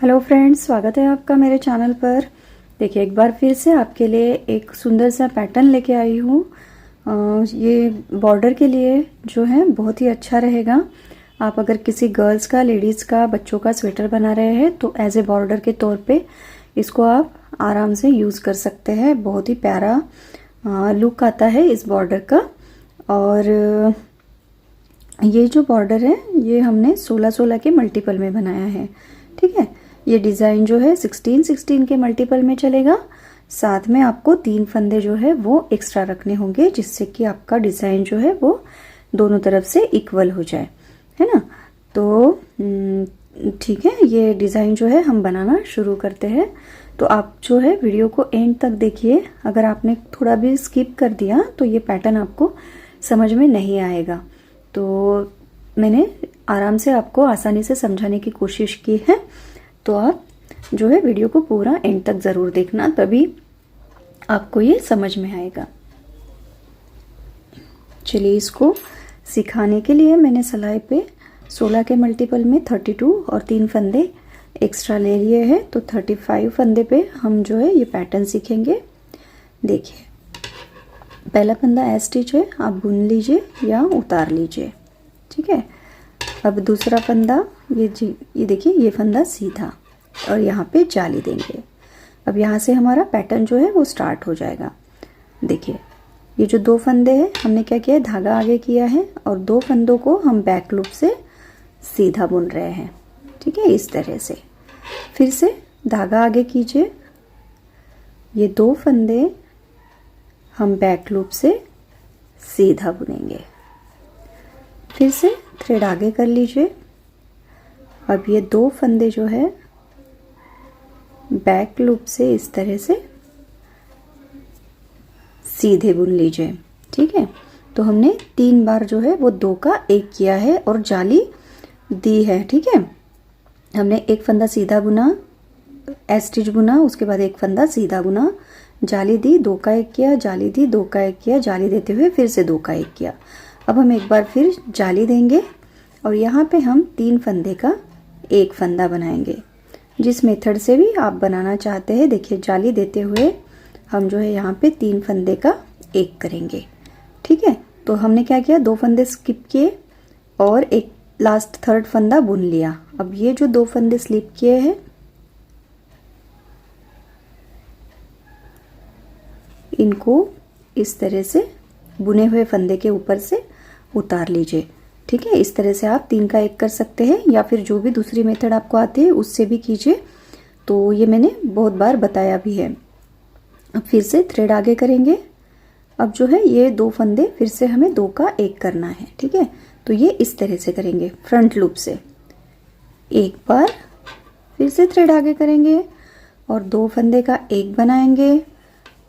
Hello friends, स्वागत है आपका मेरे चैनल पर। देखिए, एक बार फिर से आपके लिए एक सुंदर सा पैटर्न लेके आई हूँ। ये बॉर्डर के लिए जो है बहुत ही अच्छा रहेगा। आप अगर किसी गर्ल्स का, लेडीज़ का, बच्चों का स्वेटर बना रहे हैं तो एज ए बॉर्डर के तौर पे इसको आप आराम से यूज़ कर सकते हैं। बहुत ही प्यारा लुक आता है इस बॉर्डर का। और ये जो बॉर्डर है ये हमने 16-16 के मल्टीपल में बनाया है। ठीक है, ये डिज़ाइन जो है 16-16 के मल्टीपल में चलेगा। साथ में आपको 3 फंदे जो है वो एक्स्ट्रा रखने होंगे, जिससे कि आपका डिज़ाइन जो है वो दोनों तरफ से इक्वल हो जाए, है ना। तो ठीक है, ये डिज़ाइन जो है हम बनाना शुरू करते हैं। तो आप जो है वीडियो को एंड तक देखिए। अगर आपने थोड़ा भी स्किप कर दिया तो ये पैटर्न आपको समझ में नहीं आएगा। तो मैंने आराम से आपको आसानी से समझाने की कोशिश की है। तो आप जो है वीडियो को पूरा एंड तक ज़रूर देखना, तभी आपको ये समझ में आएगा। चलिए, इसको सिखाने के लिए मैंने सिलाई पे 16 के मल्टीपल में 32 और 3 फंदे एक्स्ट्रा ले लिए हैं। तो 35 फंदे पे हम जो है ये पैटर्न सीखेंगे। देखिए, पहला फंदा ए स्टिच है, आप बुन लीजिए या उतार लीजिए। ठीक है, अब दूसरा फंदा ये देखिए, ये फंदा सीधा और यहाँ पे जाली देंगे। अब यहाँ से हमारा पैटर्न जो है वो स्टार्ट हो जाएगा। देखिए, ये जो 2 फंदे हैं हमने क्या किया है, धागा आगे किया है और 2 फंदों को हम बैक लूप से सीधा बुन रहे हैं। ठीक है, इस तरह से फिर से धागा आगे कीजिए। ये 2 फंदे हम बैक लूप से सीधा बुनेंगे। फिर से थ्रेड आगे कर लीजिए। अब ये 2 फंदे जो है बैक लूप से इस तरह से सीधे बुन लीजिए। ठीक है, तो हमने 3 बार जो है वो 2 का 1 किया है और जाली दी है। ठीक है, हमने एक फंदा सीधा बुना, स्टिच बुना, उसके बाद एक फंदा सीधा बुना, जाली दी, 2 का 1 किया, जाली दी, 2 का 1 किया, जाली देते हुए फिर से 2 का 1 किया। अब हम एक बार फिर जाली देंगे और यहाँ पे हम 3 फंदे का 1 फंदा बनाएंगे। जिस मेथड से भी आप बनाना चाहते हैं, देखिए जाली देते हुए हम जो है यहाँ पे 3 फंदे का 1 करेंगे। ठीक है, तो हमने क्या किया, 2 फंदे स्किप किए और एक लास्ट थर्ड फंदा बुन लिया। अब ये जो 2 फंदे स्लिप किए हैं इनको इस तरह से बुने हुए फंदे के ऊपर से उतार लीजिए। ठीक है, इस तरह से आप 3 का 1 कर सकते हैं या फिर जो भी दूसरी मेथड आपको आती है उससे भी कीजिए। तो ये मैंने बहुत बार बताया भी है। अब फिर से थ्रेड आगे करेंगे। अब जो है ये 2 फंदे फिर से हमें 2 का 1 करना है। ठीक है, तो ये इस तरह से करेंगे। फ्रंट लूप से एक बार फिर से थ्रेड आगे करेंगे और 2 फंदे का 1 बनाएंगे।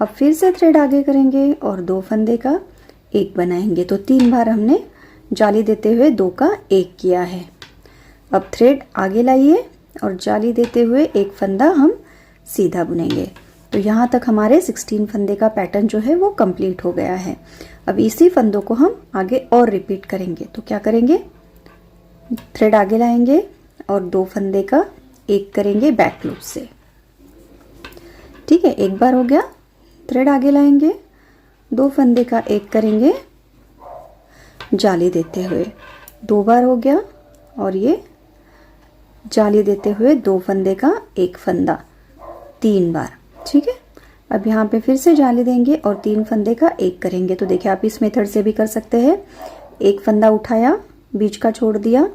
अब फिर से थ्रेड आगे करेंगे और 2 फंदे का 1 बनाएंगे। तो 3 बार हमने जाली देते हुए 2 का 1 किया है। अब थ्रेड आगे लाइए और जाली देते हुए 1 फंदा हम सीधा बुनेंगे। तो यहाँ तक हमारे 16 फंदे का पैटर्न जो है वो कंप्लीट हो गया है। अब इसी फंदों को हम आगे और रिपीट करेंगे। तो क्या करेंगे, थ्रेड आगे लाएंगे और 2 फंदे का 1 करेंगे बैक लूप से। ठीक है, एक बार हो गया, थ्रेड आगे लाएंगे, 2 फंदे का 1 करेंगे जाली देते हुए, 2 बार हो गया और ये जाली देते हुए 2 फंदे का 1 फंदा 3 बार। ठीक है, अब यहाँ पे फिर से जाली देंगे और 3 फंदे का 1 करेंगे। तो देखिए, आप इस मेथड से भी कर सकते हैं। 1 फंदा उठाया, बीच का छोड़ दिया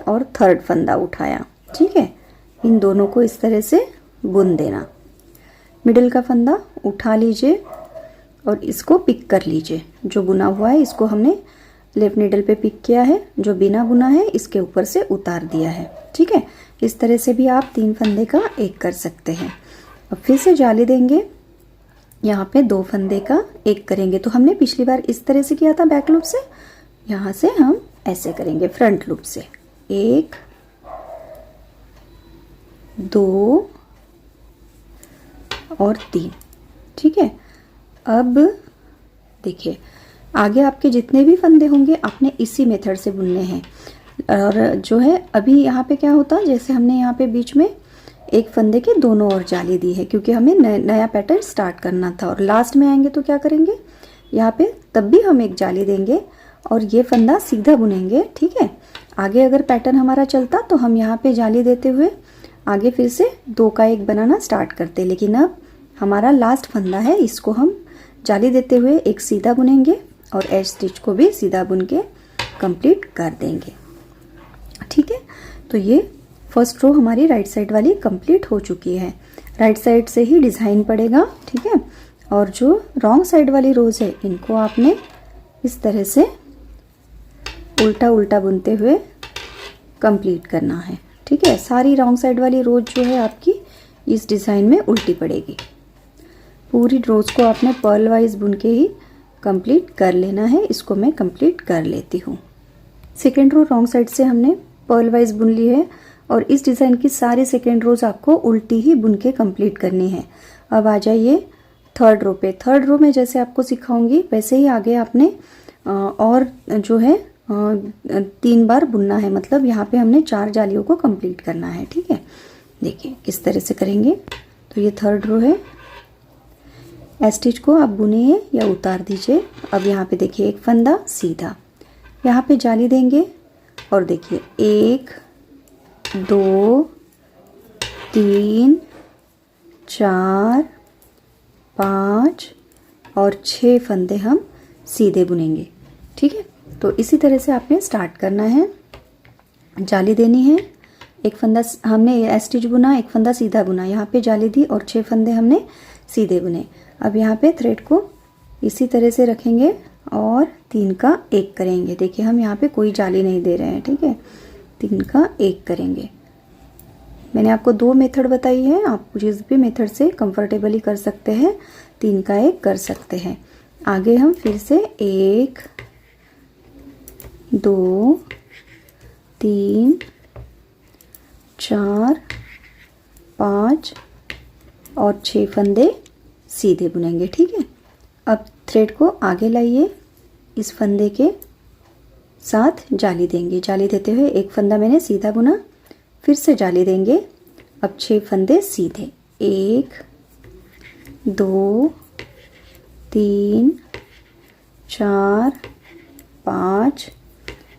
और थर्ड फंदा उठाया। ठीक है, इन दोनों को इस तरह से बुन देना। मिडिल का फंदा उठा लीजिए और इसको पिक कर लीजिए। जो बुना हुआ है इसको हमने लेफ्ट नीडल पे पिक किया है, जो बिना बुना है इसके ऊपर से उतार दिया है। ठीक है, इस तरह से भी आप 3 फंदे का 1 कर सकते हैं। अब फिर से जाली देंगे, यहाँ पे 2 फंदे का 1 करेंगे। तो हमने पिछली बार इस तरह से किया था बैक लूप से, यहाँ से हम ऐसे करेंगे फ्रंट लूप से। 1 2 और 3। ठीक है, अब देखिए आगे आपके जितने भी फंदे होंगे आपने इसी मेथड से बुनने हैं। और जो है अभी यहाँ पे क्या होता है, जैसे हमने यहाँ पे बीच में एक फंदे के दोनों ओर जाली दी है, क्योंकि हमें नया पैटर्न स्टार्ट करना था। और लास्ट में आएंगे तो क्या करेंगे, यहाँ पे तब भी हम एक जाली देंगे और ये फंदा सीधा बुनेंगे। ठीक है, आगे अगर पैटर्न हमारा चलता तो हम यहाँ पे जाली देते हुए आगे फिर से 2 का 1 बनाना स्टार्ट करते, लेकिन अब हमारा लास्ट फंदा है, इसको हम जाली देते हुए एक सीधा बुनेंगे और एज स्टिच को भी सीधा बुन के कंप्लीट कर देंगे। ठीक है, तो ये फर्स्ट रो हमारी राइट साइड वाली कंप्लीट हो चुकी है। राइट साइड से ही डिज़ाइन पड़ेगा। ठीक है, और जो रॉन्ग साइड वाली रोज है इनको आपने इस तरह से उल्टा उल्टा बुनते हुए कंप्लीट करना है। ठीक है, सारी रॉन्ग साइड वाली रोज जो है आपकी इस डिज़ाइन में उल्टी पड़ेगी। पूरी रोज को आपने पर्ल वाइज बुन के ही कंप्लीट कर लेना है। इसको मैं कंप्लीट कर लेती हूँ। सेकेंड रो रॉन्ग साइड से हमने पर्ल वाइज बुन ली है और इस डिज़ाइन की सारी सेकेंड रोज आपको उल्टी ही बुन के कंप्लीट करनी है। अब आ जाइए थर्ड रो पे। थर्ड रो में जैसे आपको सिखाऊंगी वैसे ही आगे आपने और जो है 3 बार बुनना है, मतलब यहाँ पे हमने 4 जालियों को कंप्लीट करना है। ठीक है, देखिए किस तरह से करेंगे। तो ये थर्ड रो है, स्टिच को आप बुनिए या उतार दीजिए। अब यहाँ पे देखिए एक फंदा सीधा, यहाँ पे जाली देंगे और देखिए 1 2 3 4 5 और 6 फंदे हम सीधे बुनेंगे। ठीक है, तो इसी तरह से आपने स्टार्ट करना है। जाली देनी है, एक फंदा हमने स्टिच बुना, एक फंदा सीधा बुना, यहाँ पे जाली दी और 6 फंदे हमने सीधे बुने। अब यहाँ पे थ्रेड को इसी तरह से रखेंगे और 3 का 1 करेंगे। देखिए हम यहाँ पे कोई जाली नहीं दे रहे हैं। ठीक है, 3 का 1 करेंगे। मैंने आपको 2 मेथड बताई है, आप जिस भी मेथड से कंफर्टेबली कर सकते हैं 3 का 1 कर सकते हैं। आगे हम फिर से 1 2 3 4 5 और 6 फंदे सीधे बुनेंगे। ठीक है, अब थ्रेड को आगे लाइए, इस फंदे के साथ जाली देंगे। जाली देते हुए एक फंदा मैंने सीधा बुना, फिर से जाली देंगे। अब 6 फंदे सीधे, 1 2 3 4 5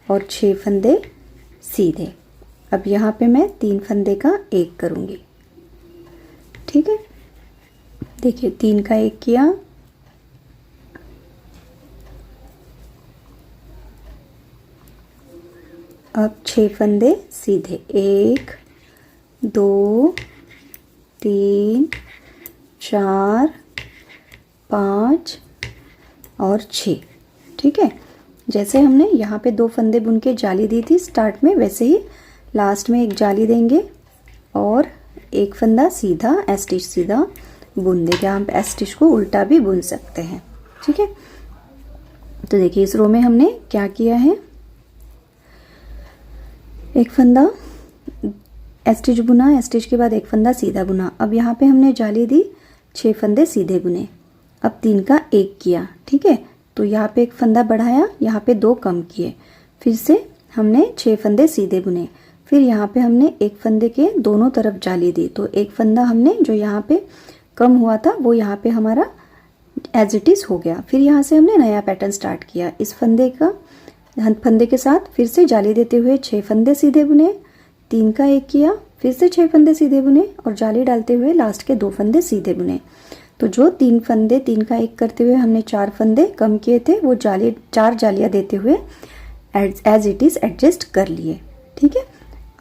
और 6 फंदे सीधे। अब यहाँ पे मैं 3 फंदे का 1 करूँगी। ठीक है, देखिए 3 का 1 किया, अब 6 फंदे सीधे, 1 2 3 4 5 और 6। ठीक है, जैसे हमने यहाँ पे 2 फंदे बुन के जाली दी थी स्टार्ट में, वैसे ही लास्ट में एक जाली देंगे और एक फंदा सीधा स्टिच सीधा बुन देंगे। हम स्टिच को उल्टा भी बुन सकते हैं। ठीक है, तो देखिए इस रो में हमने क्या किया है, एक फंदा स्टिच बुना, स्टिच के बाद एक फंदा सीधा बुना। अब यहाँ पे हमने जाली दी, 6 फंदे सीधे बुने। अब 3 का 1 किया। ठीक है, तो यहाँ पे एक फंदा बढ़ाया, यहाँ पे 2 कम किए, फिर से हमने 6 फंदे सीधे बुने। फिर यहाँ पे हमने एक फंदे के दोनों तरफ जाली दी, तो एक फंदा हमने जो यहाँ पे कम हुआ था वो यहाँ पे हमारा एज इट इज़ हो गया। फिर यहाँ से हमने नया पैटर्न स्टार्ट किया। इस फंदे के साथ फिर से जाली देते हुए 6 फंदे सीधे बुने, 3 का 1 किया, फिर से 6 फंदे सीधे बुने और जाली डालते हुए लास्ट के 2 फंदे सीधे बुने। तो जो 3 फंदे 3 का 1 करते हुए हमने 4 फंदे कम किए थे, वो 4 जालियाँ देते हुए एज इट इज़ एडजस्ट कर लिए। ठीक है,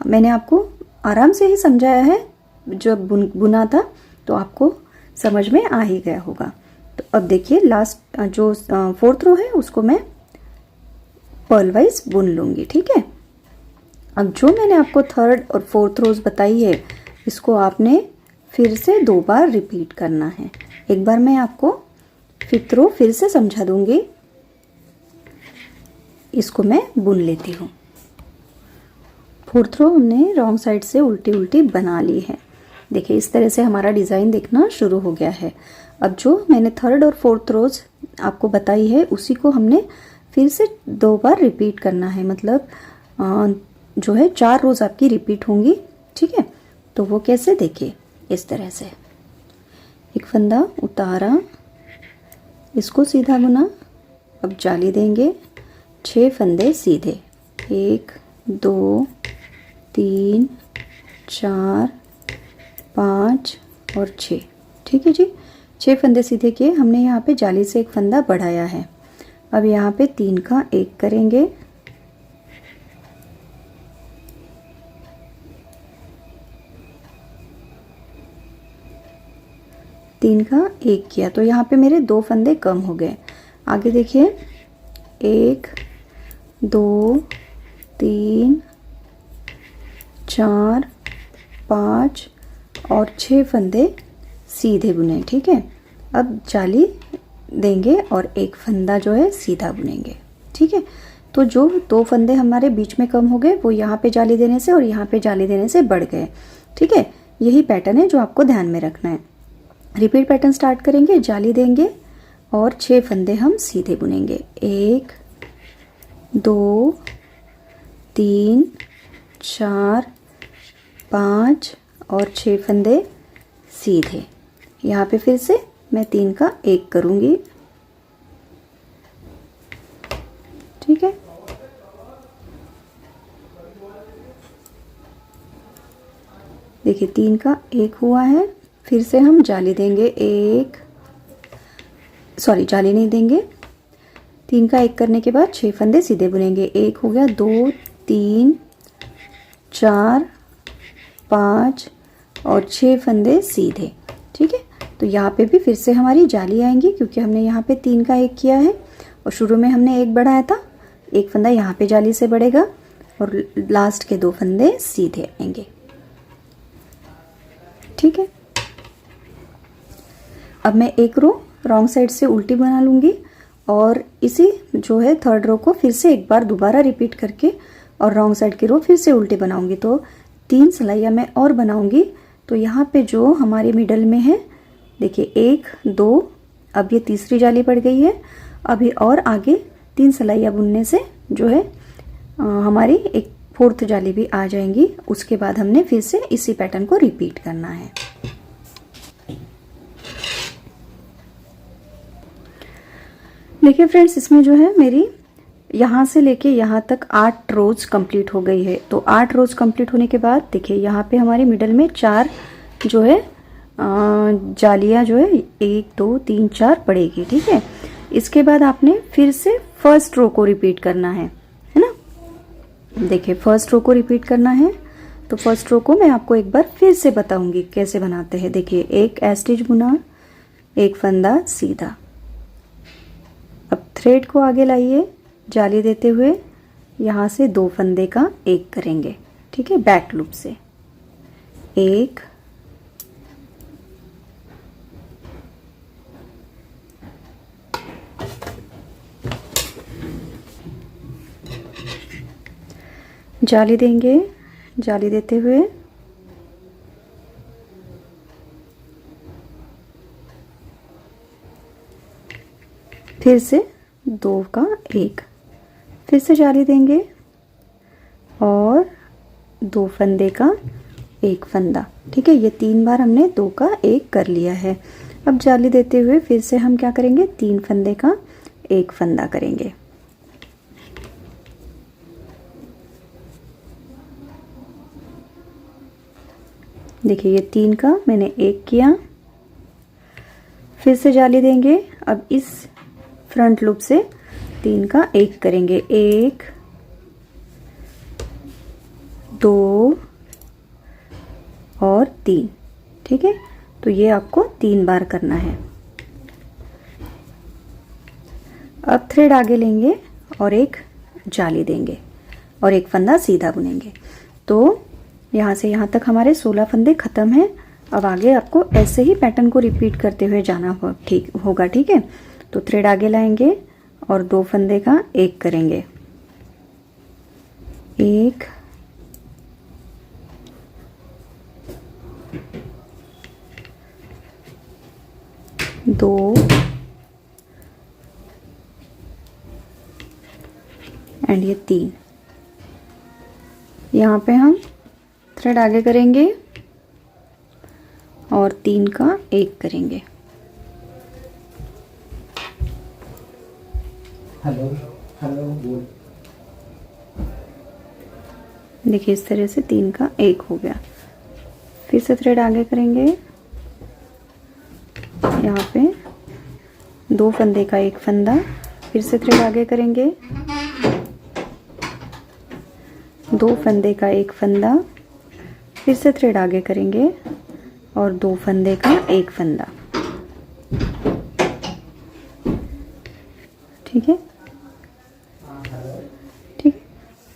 मैंने आपको आराम से ही समझाया है, जब बुना था तो आपको समझ में आ ही गया होगा। तो अब देखिए लास्ट जो 4th रो है उसको मैं पर्ल वाइज बुन लूँगी। ठीक है, अब जो मैंने आपको 3rd और 4th रोज बताई है इसको आपने फिर से 2 बार रिपीट करना है। एक बार मैं आपको 5th रो फिर से समझा दूंगी, इसको मैं बुन लेती हूँ। 4th रो हमने रॉन्ग साइड से उल्टी उल्टी बना ली है। देखिए इस तरह से हमारा डिज़ाइन दिखना शुरू हो गया है। अब जो मैंने 3rd और 4th रोज आपको बताई है उसी को हमने फिर से 2 बार रिपीट करना है, मतलब जो है 4 रोज आपकी रिपीट होंगी। ठीक है, तो वो कैसे, देखिए इस तरह से एक फंदा उतारा, इसको सीधा बुना, अब जाली देंगे, 6 फंदे सीधे, 1 2 3 4 5 और 6। ठीक है जी, 6 फंदे सीधे किए हमने। यहाँ पे जाली से एक फंदा बढ़ाया है। अब यहाँ पे 3 का 1 करेंगे, तीन का 1 किया तो यहाँ पे मेरे 2 फंदे कम हो गए। आगे देखिए 1 2 3 4 5 और 6 फंदे सीधे बुने। ठीक है, अब जाली देंगे और एक फंदा जो है सीधा बुनेंगे। ठीक है, तो जो 2 फंदे हमारे बीच में कम हो गए वो यहाँ पे जाली देने से और यहाँ पे जाली देने से बढ़ गए। ठीक है, यही पैटर्न है जो आपको ध्यान में रखना है। रिपीट पैटर्न स्टार्ट करेंगे, जाली देंगे और 6 फंदे हम सीधे बुनेंगे, 1 2 3 4 5 और 6 फंदे सीधे। यहाँ पे फिर से मैं 3 का 1 करूँगी। ठीक है, देखिए 3 का 1 हुआ है। फिर से हम जाली देंगे, जाली नहीं देंगे। 3 का 1 करने के बाद 6 फंदे सीधे बुनेंगे, 1 हो गया, 2 3 4 5 और 6 फंदे सीधे। ठीक है, तो यहाँ पे भी फिर से हमारी जाली आएंगी क्योंकि हमने यहाँ पे 3 का 1 किया है और शुरू में हमने 1 बढ़ाया था। एक फंदा यहाँ पे जाली से बढ़ेगा और लास्ट के 2 फंदे सीधे आएंगे। ठीक है, अब मैं एक रो रॉन्ग साइड से उल्टी बना लूँगी और इसी जो है 3rd रो को फिर से एक बार दोबारा रिपीट करके और रॉन्ग साइड की रो फिर से उल्टी बनाऊंगी। तो 3 सिलाइयाँ मैं और बनाऊंगी। तो यहाँ पे जो हमारे मिडल में है देखिए 1 2, अब ये तीसरी जाली पड़ गई है। अभी और आगे 3 सिलाइयाँ बुनने से जो है हमारी एक 4th जाली भी आ जाएंगी। उसके बाद हमने फिर से इसी पैटर्न को रिपीट करना है। देखिए फ्रेंड्स, इसमें जो है मेरी यहाँ से लेके यहाँ तक 8 रोज कंप्लीट हो गई है। तो 8 रोज कंप्लीट होने के बाद देखिए यहाँ पे हमारे मिडल में 4 जो है जालियाँ जो है 1 2 3 4 पड़ेगी। ठीक है, इसके बाद आपने फिर से फर्स्ट रो को रिपीट करना है ना। देखिए फर्स्ट रो को रिपीट करना है। तो फर्स्ट रो को मैं आपको एक बार फिर से बताऊंगी कैसे बनाते हैं। देखिए एक स्टिच बुना, एक फंदा सीधा। अब थ्रेड को आगे लाइए, जाली देते हुए यहाँ से 2 फंदे का 1 करेंगे। ठीक है, बैक लूप से 1 जाली देंगे, जाली देते हुए फिर से 2 का 1, फिर से जाली देंगे और 2 फंदे का 1 फंदा। ठीक है, ये 3 बार हमने 2 का 1 कर लिया है। अब जाली देते हुए फिर से हम क्या करेंगे, 3 फंदे का 1 फंदा करेंगे। देखिए ये 3 का मैंने 1 किया, फिर से जाली देंगे। अब इस फ्रंट लूप से 3 का 1 करेंगे, 1 2 और 3। ठीक है, तो ये आपको 3 बार करना है। अब थ्रेड आगे लेंगे और एक जाली देंगे और एक फंदा सीधा बुनेंगे। तो यहाँ से यहाँ तक हमारे 16 फंदे खत्म हैं। अब आगे आपको ऐसे ही पैटर्न को रिपीट करते हुए जाना होगा। ठीक है, तो थ्रेड आगे लाएंगे और 2 फंदे का 1 करेंगे, 1 2 एंड ये 3। यहाँ पे हम थ्रेड आगे करेंगे और 3 का 1 करेंगे। हेलो हेलो बोल। देखिए इस तरह से 3 का 1 हो गया। फिर से थ्रेड आगे करेंगे, यहाँ पे 2 फंदे का 1 फंदा, फिर से थ्रेड आगे करेंगे, 2 फंदे का 1 फंदा, फिर से थ्रेड आगे करेंगे और 2 फंदे का 1 फंदा। ठीक है, ठीक है।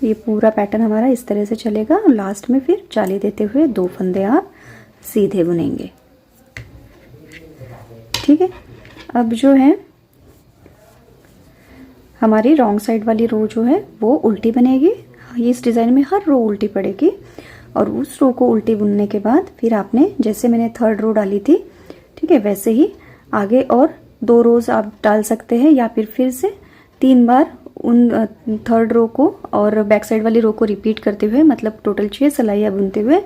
ये पूरा पैटर्न हमारा इस तरह से चलेगा। लास्ट में फिर जाली देते हुए 2 फंदे आप सीधे बुनेंगे। ठीक है, अब जो है हमारी रॉन्ग साइड वाली रो जो है वो उल्टी बनेगी। इस डिज़ाइन में हर रो उल्टी पड़ेगी और उस रो को उल्टी बुनने के बाद फिर आपने जैसे मैंने 3rd रो डाली थी, ठीक है, वैसे ही आगे और 2 रोज आप डाल सकते हैं या फिर से 3 बार उन 3rd रो को और बैक साइड वाली रो को रिपीट करते हुए, मतलब टोटल 6 सिलाइयाँ बुनते हुए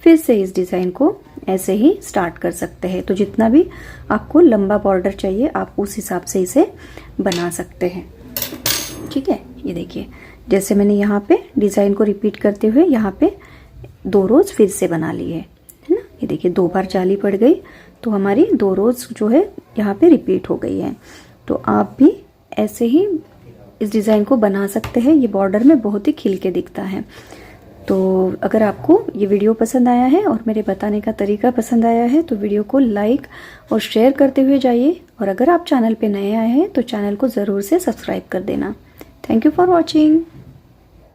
फिर से इस डिज़ाइन को ऐसे ही स्टार्ट कर सकते हैं। तो जितना भी आपको लंबा बॉर्डर चाहिए आप उस हिसाब से इसे बना सकते हैं। ठीक है, ये देखिए जैसे मैंने यहाँ पे डिज़ाइन को रिपीट करते हुए यहाँ पे 2 रोज फिर से बना लिए, है ना। ये देखिए 2 बार जाली पड़ गई तो हमारी 2 रोज जो है यहाँ पे रिपीट हो गई है। तो आप भी ऐसे ही इस डिज़ाइन को बना सकते हैं। ये बॉर्डर में बहुत ही खिल के दिखता है। तो अगर आपको ये वीडियो पसंद आया है और मेरे बताने का तरीका पसंद आया है तो वीडियो को लाइक और शेयर करते हुए जाइए। और अगर आप चैनल पे नए आए हैं तो चैनल को ज़रूर से सब्सक्राइब कर देना। Thank you for watching.